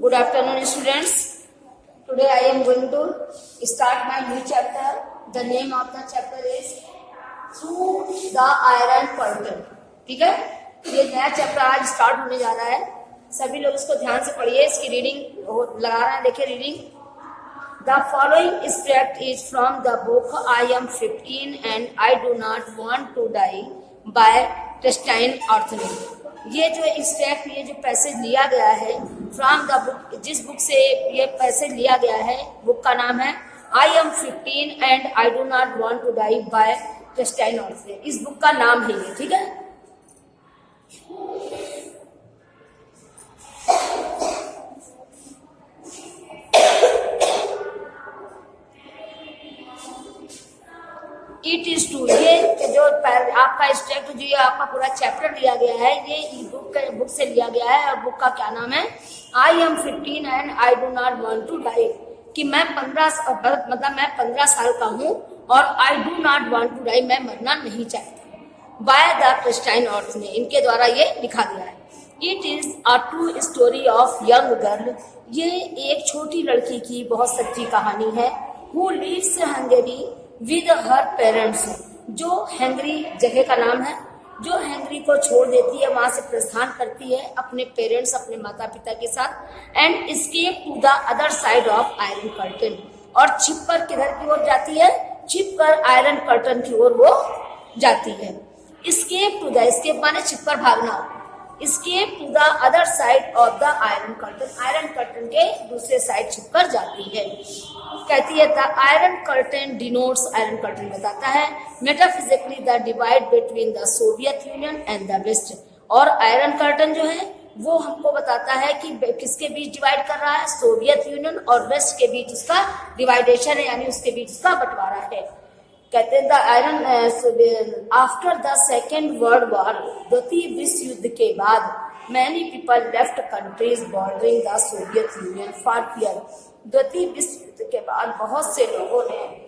Good afternoon, students. Today I am going to start my new chapter. The name of the chapter is Through the Iron Curtain. ठीक है, ये नया chapter आज start होने जा रहा है. सभी लोग इसको ध्यान से पढ़िए. इसकी रीडिंग लगा रहे हैं. देखिए reading. The following extract is from the book I am 15 and I do not want to die by Christine Orthney. ये जो एक्सट्रैक्ट, ये जो पैसेज लिया गया है फ्रॉम द बुक, जिस बुक से ये पैसेज लिया गया है, बुक का नाम है I am 15 and I do not want to die by Christine ऑर्थने. इस बुक का नाम है ये. ठीक है, इट इज टू. ये जो आपका एक्सट्रैक्ट, जो ये आपका पूरा चैप्टर लिया गया है, ये बुक से लिया गया है. और बुक का क्या नाम है? I am 15 and I do not want to die. कि मैं 15 साल का हूँ और I do not want to die, मैं मरना नहीं चाहता. बाय द क्रिस्टाइन ऑर्थने, इनके द्वारा ये लिखा गया है. It is a true story of young girl. ये एक छोटी लड़की की बहुत सच्ची कहानी है. Who leaves Hungary with her parents, जो हंगरी जगह का नाम है, जो हंगरी को छोड़ देती है, वहां से प्रस्थान करती है अपने पेरेंट्स, अपने माता पिता के साथ. And escape to the other side of iron curtain, और छिपकर किधर की ओर जाती है? छिपकर आयरन कर्टन की ओर वो जाती है. एस्केप टू द, एस्केप माने छिपकर भागना. Escape to the other side of the iron curtain, iron curtain के दूसरे साइड छिपकर जाती है. कहती है the iron curtain denotes, iron curtain बताता है metaphysically the divide between the Soviet Union and the West. और आयरन कर्टन जो है वो हमको बताता है कि किसके बीच डिवाइड कर रहा है? सोवियत यूनियन और वेस्ट के बीच उसका डिवाइडेशन है, यानी उसके बीच उसका बंटवारा है. कहते हैं the iron after the second world war, द्वितीय विश्व युद्ध के बाद, many people left countries bordering the Soviet Union for fear. द्वितीय विश्व युद्ध के बाद बहुत से लोगों ने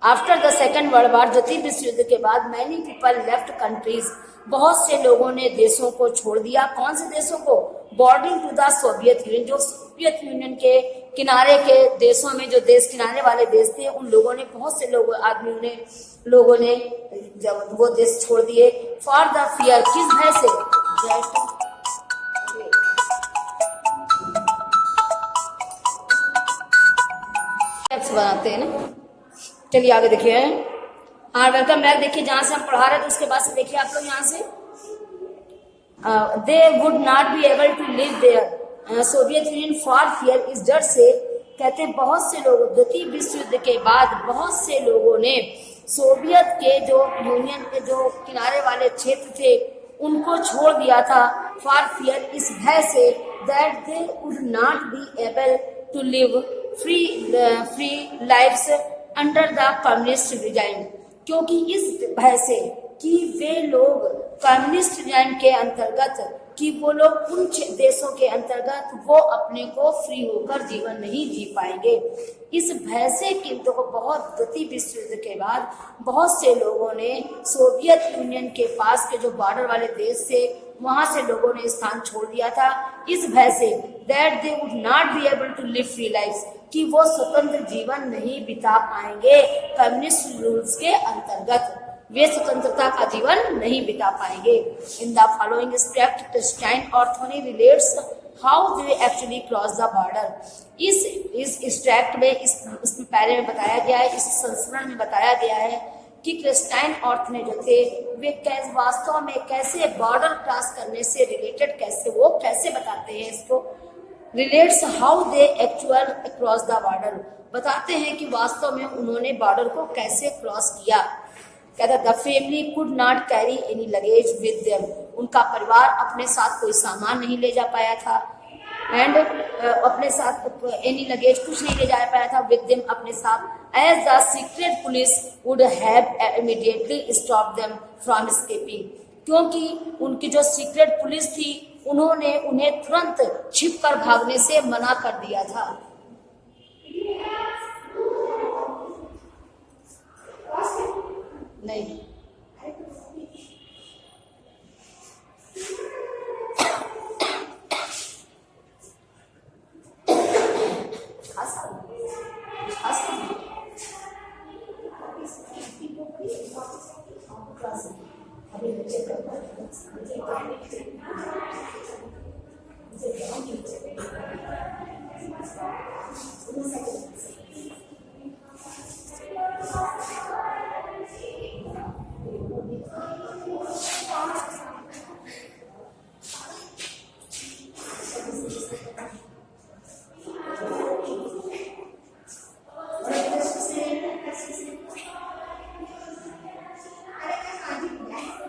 after the second world war, द्वितीय विश्व युद्ध के बाद, मैनी पीपल लेफ्ट कंट्रीज, बहुत से लोगों ने देशों को छोड़ दिया. कौन से देशों को? Bordering to the Soviet Union, जो सोवियत यूनियन के किनारे के देशों में, जो देश किनारे वाले देश थे, उन लोगों ने, बहुत से लोगों ने जब वो देश छोड़ दिए. फॉर द फियर, किस भय से? बनाते हैं ना. चलिए आगे देखिए. हाँ, वेलकम बैक. देखिए जहां से हम पढ़ा रहे थे उसके बाद से देखिए आप लोग यहाँ से they would not be able to live there Soviet Union for fear, इस डर से. कहते बहुत से लोग, द्वितीय विश्व युद्ध के बाद बहुत से लोगों ने सोवियत के जो यूनियन के जो किनारे वाले क्षेत्र थे उनको छोड़ दिया था. फॉर फियर, इस भय से, that they would not be able to live free lifes under the communist regime, क्योंकि इस भय से कि वे लोग कम्युनिस्ट रिजाइम के अंतर्गत, कि वो लोग उन देशों के अंतर्गत वो अपने को फ्री होकर जीवन नहीं जी पाएंगे. इस भय से किंतु बहुत द्वितीय विश्व युद्ध के बाद बहुत से लोगों ने सोवियत यूनियन के पास के जो बॉर्डर वाले देश थे वहां से लोगों ने स्थान छोड़ दिया था. इस भय से, that they would not be able to live free life, कि वो स्वतंत्र जीवन नहीं बिता पाएंगे कम्युनिस्ट रूल्स के अंतर्गत, वे स्वतंत्रता का जीवन नहीं बिता पाएंगे. In the following step Christine ऑर्थने relates how they actually cross the border. इस एक्सट्रैक्ट में, इसमें पहले में बताया गया है, इस संस्करण में बताया गया है कि क्रिस्टाइन ऑर्थने जो थे वे वास्तव में कैसे बॉर्डर क्रॉस करने से रिलेटेड, कैसे बताते हैं इसको. Relates how they actual cross the border, बताते हैं कि वास्तव में उन्होंने बॉर्डर को कैसे क्रॉस किया. कहता the family could not carry any luggage with them, उनका परिवार अपने साथ कोई सामान नहीं ले जा पाया था. एंड अपने साथ एनी लगेज, कुछ नहीं ले जा पाया था विद देम, अपने साथ. As the secret police would have immediately stop them from escaping, क्योंकि उनकी जो सीक्रेट पुलिस थी उन्होंने उन्हें तुरंत छिपकर भागने से मना कर दिया था. नहीं,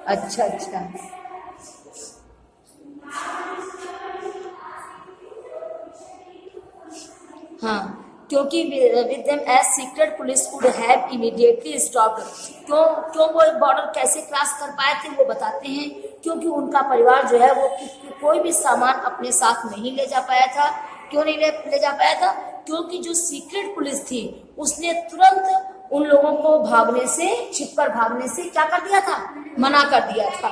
अच्छा अच्छा, हाँ, क्योंकि with them as secret police would have immediately stopped. क्यों क्यों वो बॉर्डर कैसे क्रॉस कर पाए थे वो बताते हैं, क्योंकि उनका परिवार जो है वो कोई भी सामान अपने साथ नहीं ले जा पाया था। क्यों नहीं ले जा पाया था? क्योंकि जो सीक्रेट पुलिस थी उसने तुरंत उन लोगों को भागने से, छिपकर भागने से क्या कर दिया था? मना कर दिया था।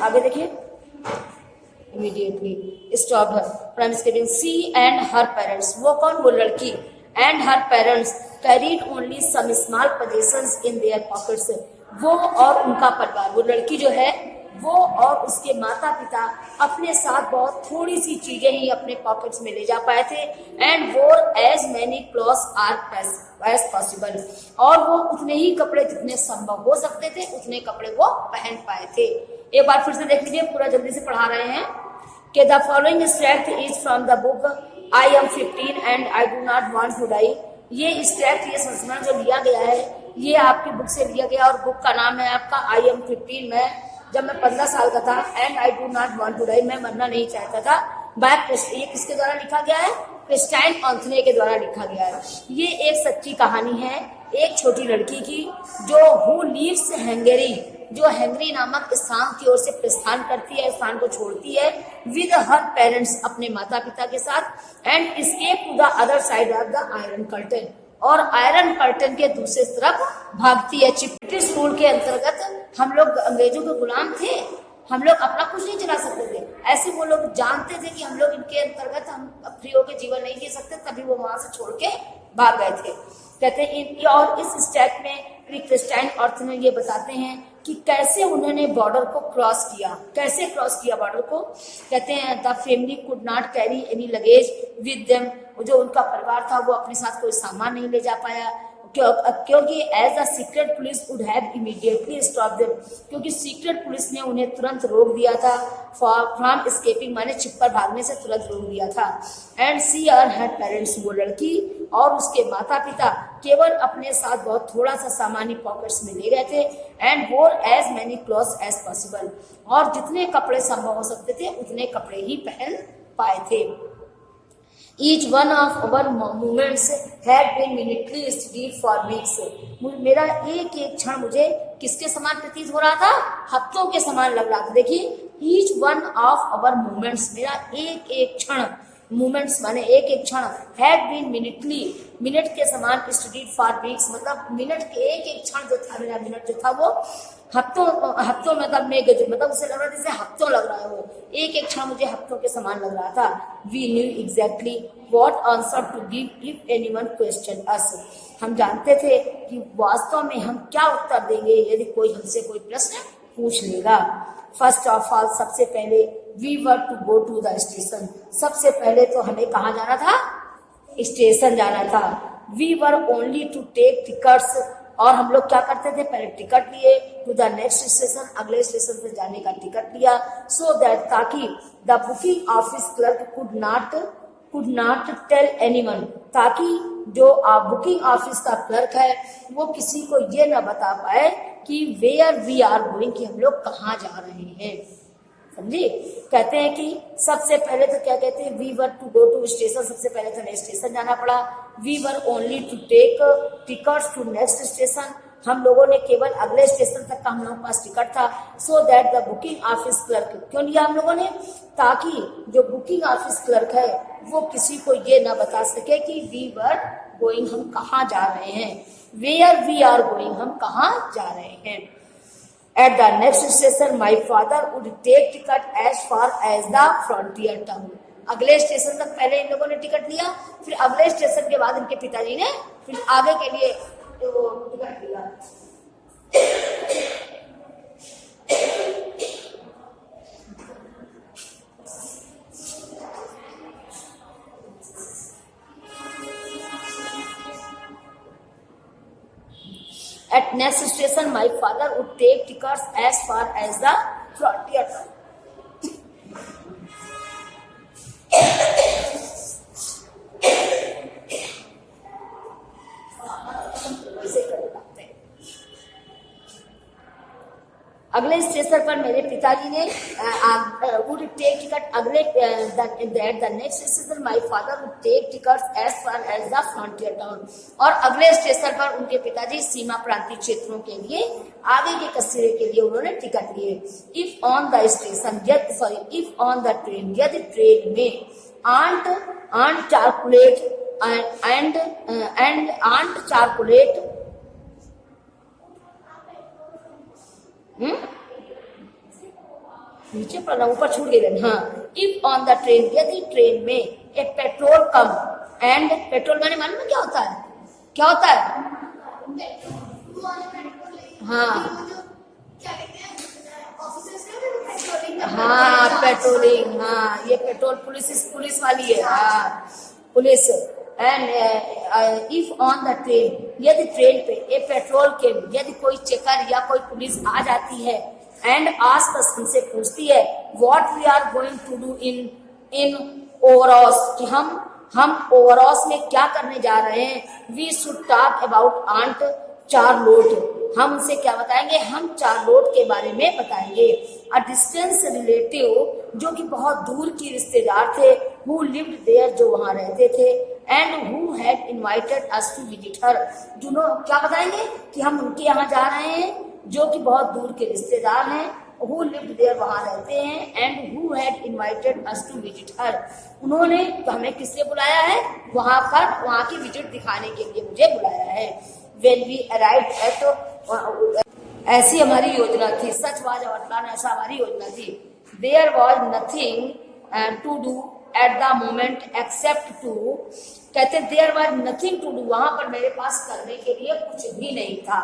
आगे देखिए, immediately stop her from escaping. She and her parents, वो कौन? वो लड़की। And her parents carried only some small possessions in their pockets, वो और उनका परिवार, वो लड़की जो है वो और उसके माता पिता अपने साथ बहुत थोड़ी सी चीजें ही अपने पॉकेट्स में ले जा पाए थे। And wore as many clothes are as possible, और वो उतने ही कपड़े जितने संभव हो सकते थे उतने कपड़े वो पहन पाए थे। एक बार फिर से देख लीजिए, पूरा जल्दी से पढ़ा रहे हैं कि the following extract is from the book I am 15 and I do not want to die. ये एक्सट्रैक्ट, ये संस्मरण जो लिया गया है ये आपकी बुक से लिया गया, और बुक का नाम है आपका आई एम 15। में जब मैं 15 साल का था, and I do not want to die, मैं मरना नहीं चाहता था। ये किसके द्वारा लिखा गया है? क्रिस्टाइन ऑन्थने के द्वारा लिखा गया है। ये एक सच्ची कहानी है एक छोटी लड़की की जो हु लीव्स हंगेरी, जो हंगरी नामक स्थान की ओर से प्रस्थान करती है, स्थान को छोड़ती है विद हर पेरेंट्स, अपने माता पिता के साथ, and escape to the other side of the iron curtain, और आयरन कर्टन के दूसरे तरफ भागती है। ब्रिटिश रूल के अंतर्गत हम लोग अंग्रेजों के गुलाम थे, हम लोग अपना कुछ नहीं चला सकते थे। ऐसे वो लोग जानते थे कि हम लोग इनके अंतर्गत हम फ्री होकर जीवन नहीं जी सकते, तभी वो वहां से छोड़ के भाग गए थे। कहते हैं और इस स्टेप में क्रिस्टाइन ऑर्थन ये बताते हैं कि कैसे उन्होंने बॉर्डर को क्रॉस किया, कैसे क्रॉस किया बॉर्डर को। कहते हैं the family could not carry any luggage with them, जो उनका परिवार था वो अपने साथ कोई सामान नहीं ले जा पाया, क्योंकि as a secret police would have immediately stop them, क्योंकि सीक्रेट पुलिस ने उन्हें तुरंत रोक दिया था। फ्रॉम एस्केपिंग, माने छिपकर भागने से तुरंत रोक दिया था। And she are her parents, वो लड़की और उसके माता पिता केवल अपने साथ बहुत थोड़ा सा सामान ही पॉकेट्स में ले गए थे। And wore as many clothes as possible, और जितने कपड़े संभव हो सकते थे उतने कपड़े ही पहन पाए थे। Each one of our moments had been minutely studied for weeks. मेरा एक एक क्षण मुझे किसके समान प्रतीत हो रहा था? हफ्तों के समान लग रहा था। देखिए, each one of our moments, मेरा एक एक क्षण, मोमेंट्स माने एक एक क्षण, हैड बीन मिनटली, मिनट के समान स्टडीड फॉर वीक्स, मतलब मिनट के एक एक क्षण जो था, मेरा मिनट जो था वो हफ्तों मतलब मतलब उसे लग रहा था जैसे हफ्तों लग रहा है, वो एक एक क्षण मुझे हफ्तों के समान लग रहा था। We knew exactly what answer to give if anyone question us, हम जानते थे कि वास्तव में हम क्या उत्तर देंगे यदि कोई हमसे कोई प्रश्न पूछ लेगा। फर्स्ट ऑफ ऑल, सबसे पहले we were to go to the station, सबसे पहले तो हमें कहाँ जाना था? स्टेशन जाना था। We were only to take tickets, और हम लोग क्या करते थे? पहले टिकट लिए, टू द नेक्स्ट स्टेशन, अगले स्टेशन से जाने का टिकट लिया, सो दैट, ताकि the booking office clerk could not tell anyone, ताकि जो बुकिंग ऑफिस का क्लर्क है वो किसी को ये ना बता पाए कि वेयर वी आर गोइंग, कि हम लोग कहाँ जा रहे हैं। समझिए, कहते हैं कि सबसे पहले तो क्या कहते हैं, we were to go to station, सबसे पहले तो हमें स्टेशन जाना पड़ा। We were only to take tickets to next station, हम लोगों ने केवल अगले स्टेशन तक का हम लोगों के पास टिकट था। So that the booking office clerk, क्यों लिया हम लोगों ने, ताकि जो बुकिंग ऑफिस क्लर्क है वो किसी को ये ना बता सके कि वी वर गोइंग, हम कहाँ जा रहे हैं, वेयर वी आर गोइंग, हम कहाँ जा रहे हैं। At the next station, my father would take ticket as far as the frontier town. अगले स्टेशन तक पहले इन लोगों ने टिकट लिया, फिर अगले स्टेशन के बाद इनके पिताजी ने फिर आगे के लिए टिकट लिया। At next station, my father would take tickets as far as the frontier town. अगले स्टेशन पर मेरे पिताजी ने would take ticket अगले at the next station my father would take tickets as far as the frontier town, और अगले station पर उनके पिताजी सीमा प्रांतीय क्षेत्रों के लिए आगे के कस्बे के लिए उन्होंने टिकट लिए। If on the station if on the train, यदि ट्रेन में आंट चारकुलेट एंड आंट चारकुलेट नीचे पढ़ना, ऊपर छूट गई। हाँ, इफ ऑन द ट्रेन, यदि ट्रेन में ए पेट्रोल कम एंड, पेट्रोल माने मालूम क्या होता है, क्या होता है? हाँ हाँ पेट्रोलिंग, हाँ ये पेट्रोल पुलिस वाली है, हाँ police. And if on the train, यदि ट्रेन पे ए पेट्रोल के, यदि कोई चेकर या कोई पुलिस आ जाती है एंड आस्क उनसे पूछती है what we are going to do in ओवरऑस, कि हम ओवरऑस में क्या करने जा रहे हैं। We should talk about Aunt Charlotte, हम उनसे क्या बताएंगे, हम चारलोट के बारे में बताएंगे। अ डिस्टेंस रिलेटिव, जो कि बहुत दूर की रिश्तेदार थे, हु लिव्ड देयर, जो वहां रहते थे, and who had invited us to visit her, जिन्होंने क्या बताएंगे कि हम उनके यहाँ जा रहे हैं, जो कि बहुत दूर के रिश्तेदार हैं, हु लिव्ड देयर वहां रहते हैं, and who had invited us to visit her, उन्होंने हमें किस लिए बुलाया है, वहां पर वहां की विजिट दिखाने के लिए मुझे बुलाया है। When we arrived at, ऐसी हमारी योजना थी, सच वाज आवर प्लान, ऐसा हमारी योजना थी। There was nothing to do at the moment except to, कहते there was nothing to do, वहां पर मेरे पास करने के लिए कुछ भी नहीं था,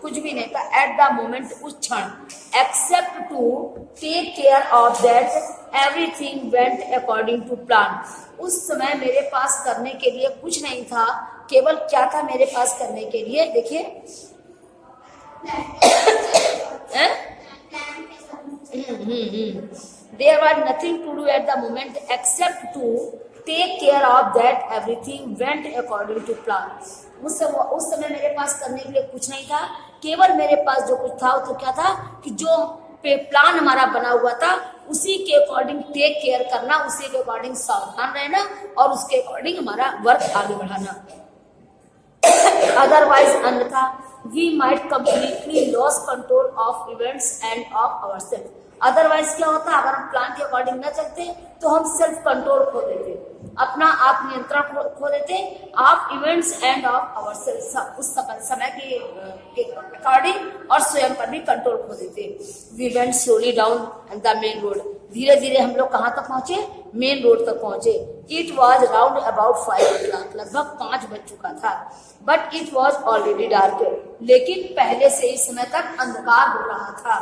कुछ भी नहीं था। At the moment, उस क्षण, except to take care of that everything went according to plan, उस समय मेरे पास करने के लिए कुछ नहीं था, केवल क्या था मेरे पास करने के लिए, देखिए There was nothing to do at the moment except to take care of that everything went according to plan. उस समय मेरे पास करने के लिए कुछ नहीं था, केवल मेरे पास जो कुछ था वो तो क्या था कि जो प्लान हमारा बना हुआ था उसी के अकॉर्डिंग टेक केयर करना, उसी के अकॉर्डिंग सावधान रहना और उसके अकॉर्डिंग हमारा वर्क आगे बढ़ाना। अदरवाइज अन्यथा we might completely lose control of events and of ourselves, otherwise क्या होता, अगर हम प्लान के अकॉर्डिंग न चलते तो हम सेल्फ कंट्रोल खो देते, अपना आप नियंत्रण खो देते, आप इवेंट्स एंड ऑफ अवरसेल्फ, उस समय के अकॉर्डिंग और स्वयं पर भी कंट्रोल खो देते। We went slowly down the main road, धीरे धीरे हम लोग कहाँ तक पहुंचे, मेन रोड तक पहुंचे। It was round about 5 o'clock, लगभग 5 बज चुका था। But it was already dark, लेकिन पहले से इस समय तक अंधकार हो रहा था,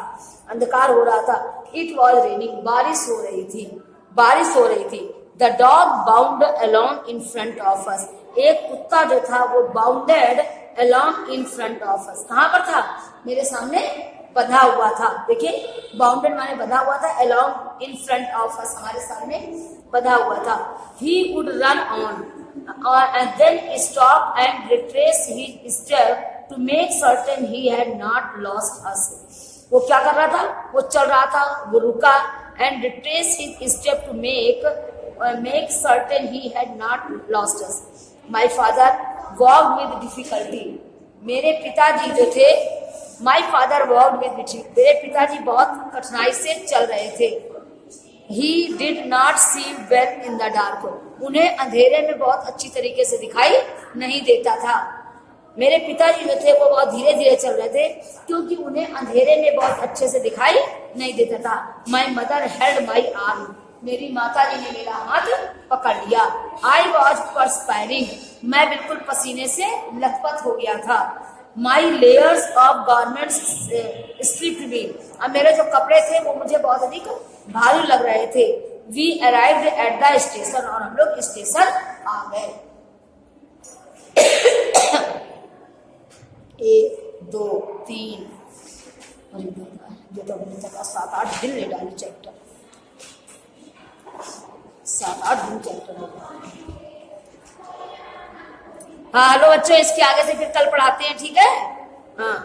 अंधकार हो रहा था। इट वॉज रेनिंग, बारिश हो रही थी, बारिश हो रही थी। The dog bound along in front of us, एक कुत्ता जो था वो bounded along in front of us, कहाँ पर था, मेरे सामने बंधा हुआ था। देखिए बाउंडेड माने बंधा हुआ था, along in front of us, हमारे सामने बंधा हुआ था। He would run on, and then stop and retrace his step to make certain he had not lost us. वो क्या कर रहा था? वो चल रहा था, वो रुका and retrace his step to make certain he had not lost us. My father walked with difficulty. मेरे पिताजी जो थे, my father walked with difficulty. मेरे पिताजी बहुत कठिनाई से चल रहे थे. He did not see well in the dark. उन्हें अंधेरे में बहुत अच्छी तरीके से दिखाई नहीं देता था. मेरे पिताजी जो थे वो बहुत धीरे धीरे चल रहे थे क्योंकि उन्हें अंधेरे में बहुत अच्छे से दिखाई नहीं देता था. My mother held my arm. मेरी माता जी ने मेरा हाथ पकड़ लिया. I was perspiring. मैं बिल्कुल पसीने से लथपथ हो गया था. My layers of garments slipped me. अब मेरे जो कपड़े थे वो मुझे बहुत अधिक भारी लग रहे थे. We arrived at the station. और हम लोग स्टेशन आ गए. 1 2 3 ये तो अभी तक 7-8 दिन ले डाली चैप्टर. 7-8 दिन चैप्टर हो गया. हाँ हेलो बच्चों, इसके आगे से फिर कल पढ़ाते हैं, ठीक है? हाँ.